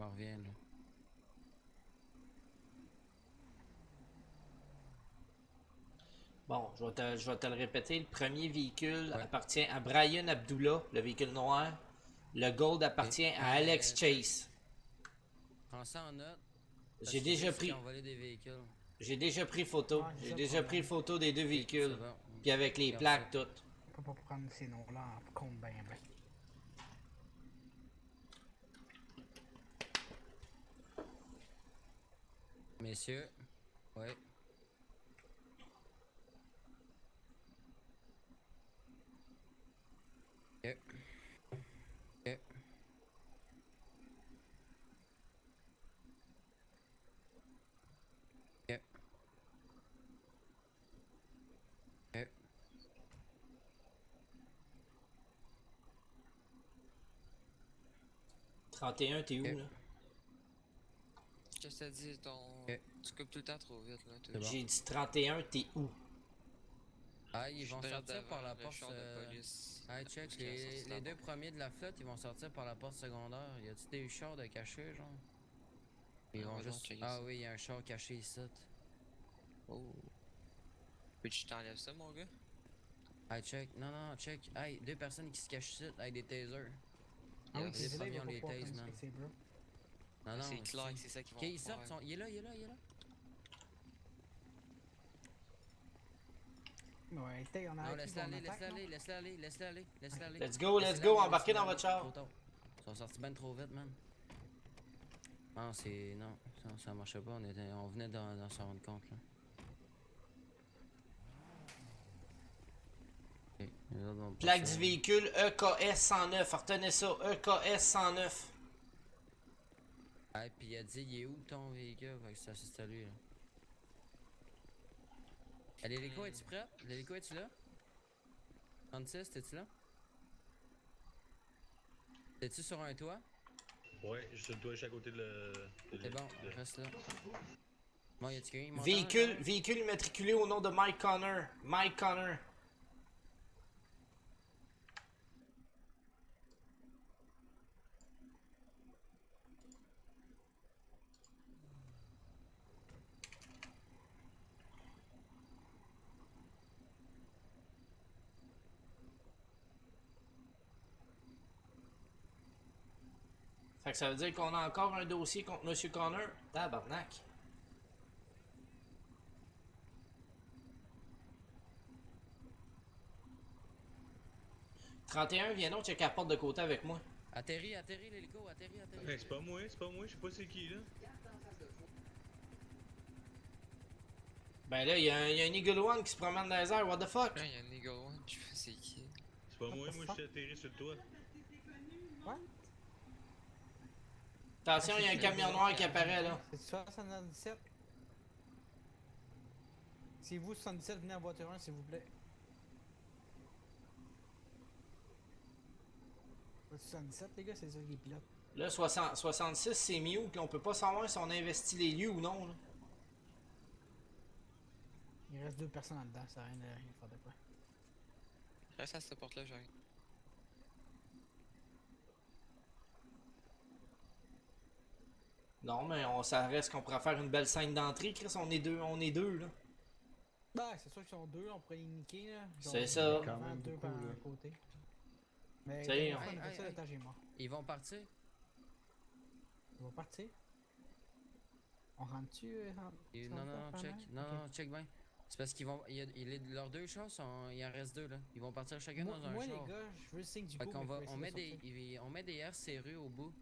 m'en reviens là. Bon, je vais te le répéter. Le premier véhicule Ouais. appartient à Brian Abdullah, le véhicule noir. Le gold Ok. appartient à Alex Mais Chase. prends ça en note. Parce J'ai qu'ils déjà disent qu'ils pris, ont volé des véhicules. j'ai déjà pris photo. Ouais, c'est J'ai ça le déjà pris problème. photo des deux Ok, c'est véhicules. bon. Puis avec les Regarde ça. plaques toutes. On peut pas prendre ces noms-là en compte ben. Messieurs. Ouais. Ok. Ok. Ok. Ok. 31, t'es où, Ok. là? Qu'est-ce que t'as dit, ton. Ok. Tu coupes tout le temps trop vite, là. C'est bon. J'ai dit 31, t'es où? Ah, Je ils suis vont direct sortir par devant la le porte. char de police. Ah, Où check. est-ce qu'il a sorti Les la deux bombe? premiers de la flotte, ils vont sortir par la porte secondaire. Y a-tu des chars de cachés, genre? Ils Ah, vont va donc juste. checker Ah ça. oui, y a un char caché ici. Oh. Peux-tu t'enlèves ça, mon gars? Hey, check. Non, non, check. Hey, deux personnes qui se cachent ici avec des tasers. Ah oui, Yes. c'est là, il premiers, va on pas les pouvoir tase, prendre man. ces bro. Non, non, C'est clair que si. c'est ça qu'ils Ok, vont ils sortent. faire. Il est là, il est là, il est là. Ouais, on a Non, acquis laisse-le bon aller, attaque, laisse-le non? aller, laisse-le aller, laisse-le aller, laisse-le aller. Let's go, Laissez-le aller, embarquez laissez-le dans aller. votre char. Trop tard. Ils sont sortis ben trop vite, man. Non, c'est. Non, ça marchait pas. On venait d'en s'en rendre compte, là. Ok, les autres vont Plaque passer. du véhicule EKS 109. Retenez ça, EKS 109. Ah, puis il a dit, il est où ton véhicule? Fait que c'est à lui, là. Ah, l'hélico, es-tu prêt? L'hélico, es-tu là? 36, t'es-tu là? T'es-tu sur un toit? Ouais, je dois être à côté C'est bon, reste là. Bon, y a-tu quelqu'un qui m'entend? Véhicule immatriculé au nom de Mike Connor. Mike Connor. Fait que ça veut dire qu'on a encore un dossier contre Monsieur Connor. Tabarnak. « 31, viens donc checker la porte de côté avec moi. Atterris, atterris, l'hélico, atterris, atterris. Hey, c'est pas moi, je sais pas c'est qui là. Ben là, il y a un Eagle One qui se promène dans les airs, what the fuck? Là, il y a un Eagle One, je sais c'est qui. C'est pas moi, je suis atterri sur le toit. Ouais. Attention, il y a un camion noir qui apparaît là. C'est 77. Si vous, 77, venez en voiture 1, s'il vous plaît. 77, les gars, c'est ça qui pilote. Là, 66, c'est mute. Là, on peut pas savoir si on investit les lieux ou non. Là. Il reste deux personnes en dedans, ça n'a rien de rien faire de quoi. Reste à cette porte-là, j'arrive. Non, mais ça reste qu'on pourrait faire une belle scène d'entrée, Chris. On est deux là. Bah, c'est sûr qu'ils sont deux, on pourrait les niquer là. C'est ça. Quand même deux par un côté. Mais T'sais, la on- fois, on a fait Hey, ça, hey, l'étage est mort. Ils vont partir? On va partir. On rentre-tu? Non, non, non, check. Non, non, check bien. C'est parce qu'ils vont. Leurs deux chars, il en reste deux, là. Ils vont partir chacun dans un Moi, char. les gars, je veux le signe du Fait coup. qu'on mais va. faut On met essayer de on met des airs serrés au bout.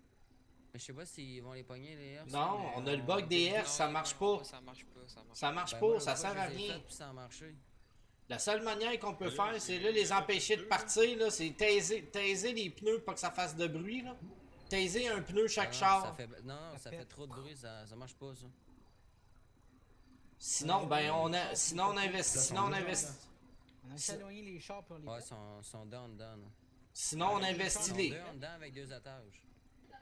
Mais je sais pas s'ils vont les pogner, les airs. Non, mais on a le bug des airs, ça marche pas. Ça marche pas, ça marche Ça pas. marche Ben, pas, moi, ça l'autre fois, sert à je les ai rien. fait, puis ça a marché. La seule manière qu'on peut Ben là, faire, c'est c'est- là les empêcher de partir, là, c'est taiser les pneus pour que ça fasse de bruit, là. Taiser un pneu chaque Non, char. ça fait, non, ça fait pète. trop de bruit, ça marche pas, ça. Sinon, ben, sinon on investit. On a essayé d'éloigner les chars pour les Ouais, pète. ils sont down, down. Sinon, on Ils investit sont les. deux en dedans avec deux étages.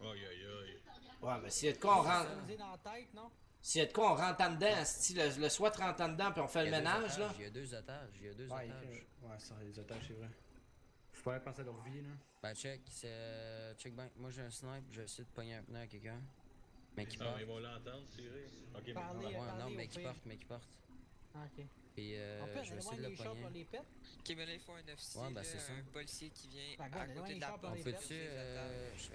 Aïe aïe aïe. Ouais, mais s'il y a de quoi, on rentre. Nous dans la tête, non? S'il y a de quoi, on rentre en dedans. Si le SWAT rentre en dedans, puis on fait le Il y a deux ménage, là. étages, il y a deux étages, il y a deux Ouais, étages. ouais, ça, les otages, c'est vrai. Faut pas penser à leur vie, là. Ben check, check bien. Moi j'ai un snipe, je vais essayer de pogner un pneu à quelqu'un. Mais qui Ah, part. mais ils vont l'entendre tirer. Ok, mais Parlez, Ouais, parlez non, au mais qui pire. parte, mais qui parte. Ah, ok. Puis En plus, je vais essayer loin de le les shops, pogner. on les pète. Ok, mais là, il faut un officier, Ouais, ben, là, c'est ça. un policier qui vient Ben, à regarde, côté loin de les la shops, on porte. les On pète. peut-tu,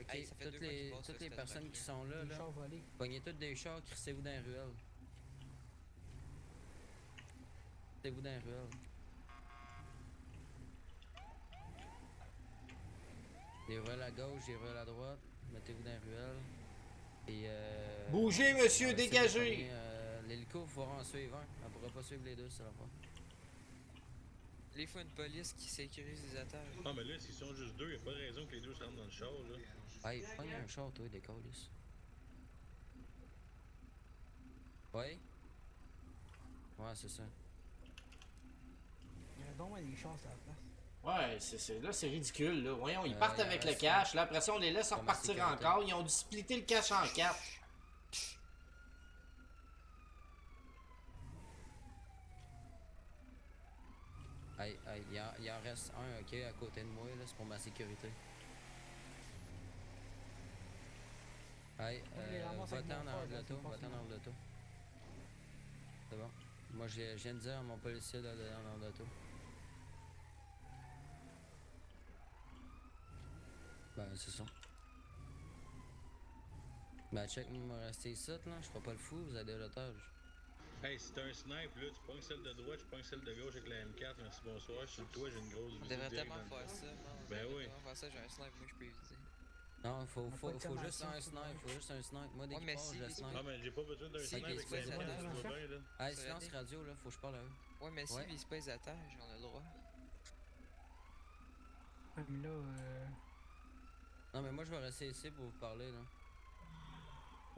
ok, Hey, ça fait deux fois qu'il passe toutes sur les cette personnes qui track-là. sont là, Les là, chars volés. pognez toutes des chars, crissez-vous dans les ruelles. Crissez-vous dans les ruelles. Des ruelles à gauche, des ruelles à droite, mettez-vous dans les ruelles. Et Bougez, on monsieur, va essayer de dégagez! pogner, l'hélico, il faudra en suivre un. On pourra pas suivre les deux, c'est la fois. Là, il faut une police qui sécurise les attaques. Ah, mais là, s'ils sont juste deux, y'a pas de raison que les deux se rentrent dans le char, là. Hey, pogne un char, toi, décolle. Ouais? Ouais, c'est ça. Il y a donc moins des chances à la place. Ouais, là, c'est ridicule, là. Voyons, ils Il partent en avec le reste cash, là, après ça, on les laisse Comme repartir sécurité. encore. Ils ont dû splitter le cash en 4. Hey, il en reste un, ok, à côté de moi, là, c'est pour ma sécurité. Hey, je les ramasse avec va-t'en mon dans Ford, là, l'auto, c'est pas va-t'en fini. dans l'auto. C'est bon. Moi, je viens de dire à mon policier d'aller dans l'auto. Ben, c'est ça. Ben, check, moi, rester ici, là, je ferai pas le fou, vous avez de l'otage. Hey, si t'as un snipe, là, tu pognes celle de droite, je pogne celle de gauche avec la M4, merci, bonsoir. Sur toi, j'ai une grosse On visite devrait direct tellement dans le faire front. ça, man. On Ben devrait oui. tellement faire ça, j'ai un snipe, moi, je peux éviter. Non, faut pas de juste formation, un c'est snipe, faut juste un snipe. Moi, dès Ouais, qu'il mais part, si je le les- snipe. Ah, mais j'ai pas besoin d'un Si, snipe ok, avec c'est la bon, M4, c'est tout bon. va bien, là. Hey, Ça silence va aller. radio, là, faut que je parle à eux. Ouais, mais s'ils Ouais. visent pas les attaches, on a le droit. Ouais, mais là, Non, mais moi, je vais rester ici pour vous parler, là.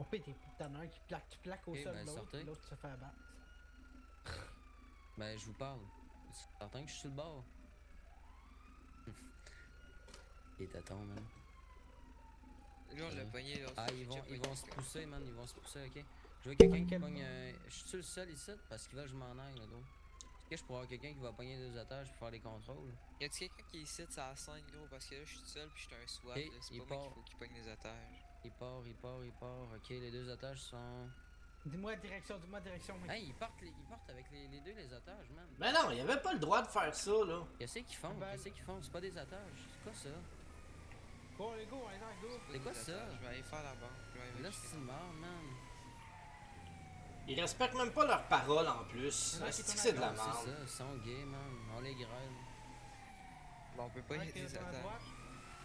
on peut t'en as un qui plaque au Ok, sol ben, de l'autre, sortez. puis l'autre se fait abattre. Ben, je vous parle. C'est certain que je suis sur le bord. Il est à temps, man. Là, on l'a pogné, là. Ah, ils vont se pousser. pousser, man, ils vont se pousser, ok. Je veux quelqu'un qui Quel- pogne. Je suis le seul ici parce qu'ils veulent que je m'en aille, là, gros. Est-ce que je pourrais avoir quelqu'un qui va pogner deux otages pour faire les contrôles? Y a-tu quelqu'un qui est ici de sa scène, gros? Parce que là, je suis tout seul, puis je suis un SWAT, Ok, là. C'est il pas moi part. qu'il faut qu'il pogne les attaches. Il part. Ok, les deux otages sont. Dis-moi direction, mec. Hey, ils partent avec les deux les otages, man. Mais non, il avait pas le droit de faire ça, là. Qu'est-ce qu'ils font? Ben- Qu'est-ce qu'ils font? C'est pas des otages. C'est quoi ça? Go, allez, go, allez, go. C'est quoi Des ça? attaches. Je vais aller faire la banque. Je vais aller Là, vérifier. c'est mort, man. Ils respectent même pas leurs paroles en plus. Il y en a qui C'est tournent que c'est de la à C'est merde. ça, ils sont gays, man. On les grêle. Bon, on peut pas y Ouais, aller qui des est à attaches. droite.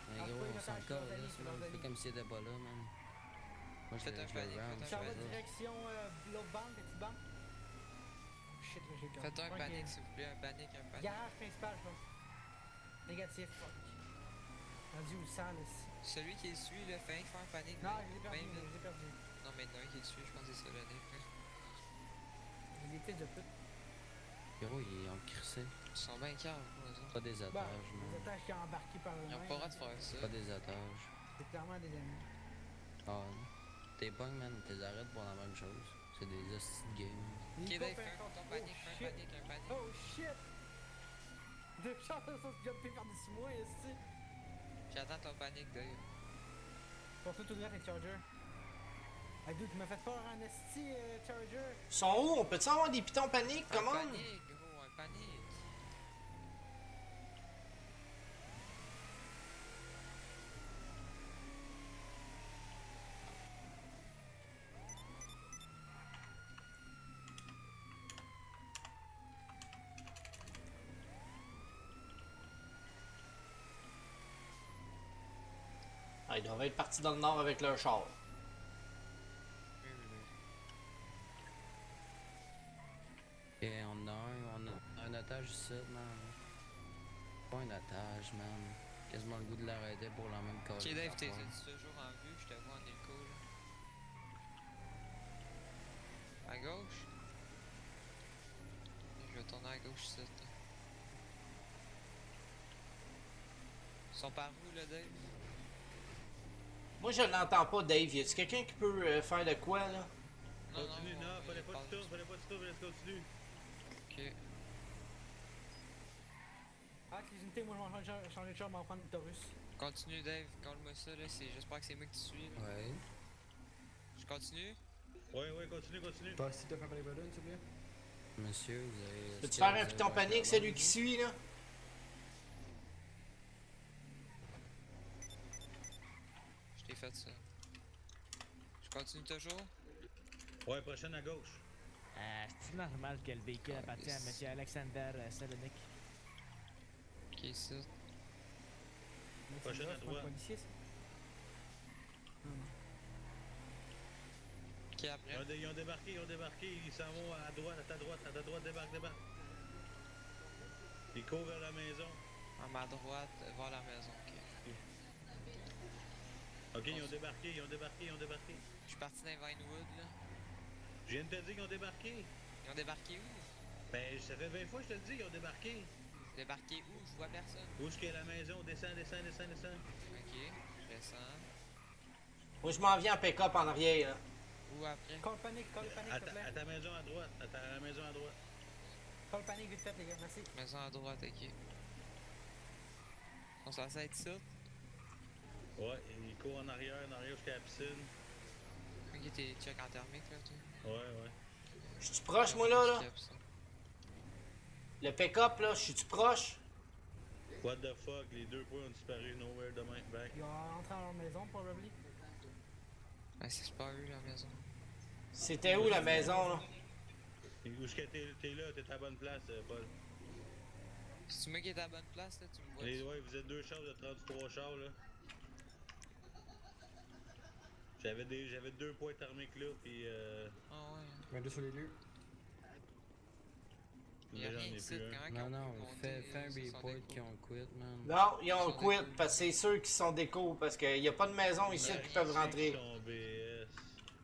Mais Ah, gros, pas les on s'en otages, colle, c'est là. leurs amis, c'est leurs C'est amis. comme s'il était pas là, man. Moi, Faites un je panique, round, faites un Ça va je fais ça. direction l'autre banque, petite banque. Oh, shit, là, j'ai peur. Faites un Ok. panique, s'il vous plaît. Un panique, un panique. Garage principal, je pense. Négatif, fuck. Rendu où ça, là? Celui qui est suit, là, fait faire un panique. Non, là. je l'ai perdu, Ben je vite. l'ai perdu. Non, mais il y en a un qui est suit, je pense que c'est ça, le Nick, là. J'ai des fils de pute. Gros, ils ont crissé. Ils sont bien calmes, eux autres. Pas des Bah, otages, les man. attaches qui ont embarqué par Ils ont eux-mêmes. pas le droit de faire ça. Pas des otages. C'est clairement des amis. Ah, non. T'es pognes, man. T'es arrêtes pour la même chose. C'est des hosties de game. Ok, Nico, Dave, fais fais un compte. ton Oh, panique, fais shit. un panique, un panique. Oh shit! Deux chars de sauce jumpé par-dessus moi, ici. J'attends ton panique, Dave. Pour tout droit, les Charger. Hey, dude, tu m'as fait peur en esti, Charger. Ils sont où? On peut-tu avoir des pitons paniques? Un Comment? panique, gros, un panique. Ah, ils doivent être partis dans le nord avec leur char. Oui, oui, oui. Et on a un otage ici, man. Pas un otage, man. Quasiment le goût de l'arrêter pour la même cause. Ok, Dave, t'es toujours en vue, je te vois en écho, là. À gauche? Je vais tourner à gauche, ici. Là. Ils sont par où, là, Dave? Moi, je l'entends pas, Dave. Y a-tu quelqu'un qui peut faire de quoi, là? Continue, non, il fallait pas parle que tu tournes, fallait pas que tu tournes, laisse continue. Ok. Ah, avec les unités, moi, je vais changer de char, je vais en prendre une Taurus. Continue, Dave, calme-moi ça, là. J'espère que c'est moi que tu suis, là. Ouais. Je continue? Ouais, continue, continue. Pas si t'as fait les Brothers, s'il vous plaît. Monsieur, vous avez. Peux-tu faire un piton panique, celui qui suit, là? Je t'ai fait ça. Je continue toujours? Ouais, prochaine à gauche. C'est normal que le véhicule appartient à M. Alexander Salonik. Ok, ça. Mais c'est Prochaine là, à c'est pas un droite. policier, ça. Qui après? Ils ont débarqué, ils s'en vont à droite, à ta droite, débarque. Ils courent vers la maison. À ma droite, vers la maison, ok. Ok, ils ont débarqué. Je suis parti dans Vinewood, là. Je viens de te dire qu'ils ont débarqué. Ils ont débarqué où? Ben, ça fait 20 fois que je te le dis, ils ont débarqué. Débarqué où? Je vois personne. Où est-ce qu'il y a la maison? Descends. Ok, je descends. Moi, je m'en viens en pick-up en arrière, là. Où après? Call panique, s'il te plaît. À ta maison à droite. Call panique, vite fait, les gars, merci. Maison à droite, ok. On s'en sait être ça? Ouais, ils courent en arrière jusqu'à la piscine. Ok, t'es check en thermique, là, toi? Ouais. Je suis proche, moi, là? Check ça. Le pick-up, là, je suis-tu proche? What the fuck, les 2 points ont disparu, nowhere demain, back. Ils ont entré dans leur maison, probably. Ouais, c'est pas eux, la maison. C'était où, la maison, là? Où est-ce que t'es là, t'es à la bonne place, Paul. C'est moi qui est à la bonne place, là, tu me vois? Ouais, vous êtes 2 chars de 33 chars, là. J'avais 2 points thermiques là, pis Ah ouais. 22 sur les lieux. Y'a j'en rien ai ici plus un. quand Non, fais un ils sont report déco. qui ont quit, man. Non, ils ont Ils sont quit, déco. parce que c'est ceux qui sont déco, parce qu'il n'y a pas de maison ici Y'a qui rien peuvent rentrer. ici qui sont BS.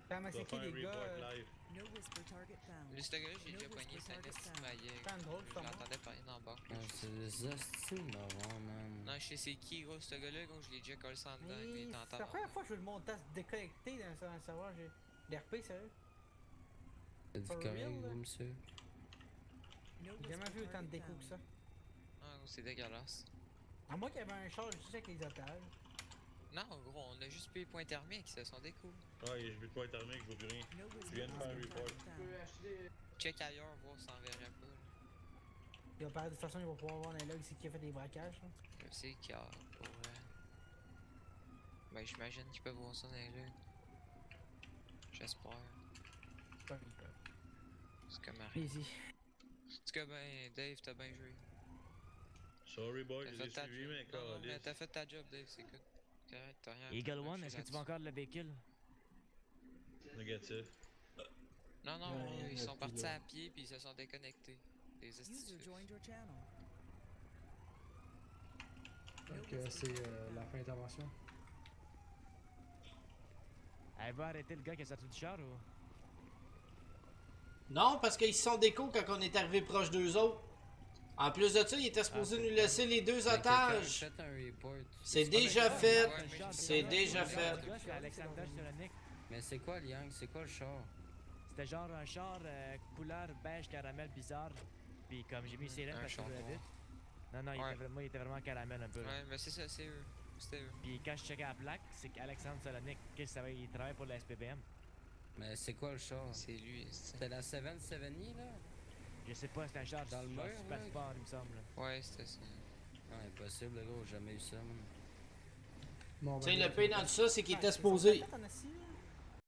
Quand mais Va c'est qui, faire un les gars? report live. No whisper target found. Lui, ce gars-là, j'ai No déjà pogné whisper sa target esti found. maillée. C'est un drôle, Je ça, moi. l'entendais parler dans le bar. Ah, c'est des hosties marrants, man. Non, je sais c'est qui, gros, ce gars-là, gros, je l'ai déjà collé sans dedans, puis il Mais est en c'est la première fois que je veux mon test déconnecté dans un serveur. J'ai l'RP, sérieux. C'est du For correct, real, là? vous, monsieur? No J'ai jamais whisper vu autant de target déco que found. ça. Ah, gros, c'est dégueulasse. À moins qu'il y avait un char juste avec les otages. Non, gros, on a juste payé point thermique, ça sont des coups. Ouais, j'ai plus de points thermiques, je vois plus rien. No whisper viens de faire un target report. found. Check ailleurs, voir si ça en verrait pas. Là. Il va de toute façon, il va pouvoir voir dans les logs c'est qui a fait des braquages. Là. Je sais qu'il y a pour. Ben, j'imagine qu'ils peuvent voir ça dans les logs. J'espère. Pas ils peuvent. C'est comme Marie. Easy. En tout cas, ben, Dave, t'as bien joué. Sorry boy, T'as je fait l'ai ta suivi, job. mais Non, mais câlisse. t'as fait ta job, Dave, c'est good. Correct, t'as rien à Eagle te One, reprocher est-ce que tu là-dessus. vas encore le véhicule? Négatif. Non, non, Ouais, ils sont puis partis là. à pied puis ils se sont déconnectés. Des User estis. joined your channel. Donc, c'est la fin d'intervention. Elle va arrêter le gars qui a sorti du char ou? Non, parce qu'ils se sont déco quand on est arrivé proche d'eux autres. En plus de ça, ils étaient supposés nous laisser les 2 Mais otages. quelqu'un, faites un report. C'est pas déjà d'accord. fait. Ouais, mais C'est déjà fait. Le gars, c'est Alexander Salonik. Mais c'est quoi, Liang? C'est quoi le char? C'était genre un char couleur beige caramel bizarre. Puis comme j'ai mis sirène Un parce que je char voulais noir. vite. Non, non, Ouais. il était vraiment caramel un peu. là. Ouais, mais c'est ça, c'est eux. C'était eux. Puis quand je checkais la plaque, c'est qu'Alexandre Salonik, il travaille pour la SPBM. Mais c'est quoi le char? C'est lui. c'est- C'était la 770, là? Je sais pas, c'est un char Dans le genre mur, super là. sport, il me semble. là. Ouais, c'était ça. Non, impossible, gros, j'ai jamais eu ça, man. Bon, Tu sais, ben, le pire dans tout ça, c'est qu'il était supposé. T'en as 6 là?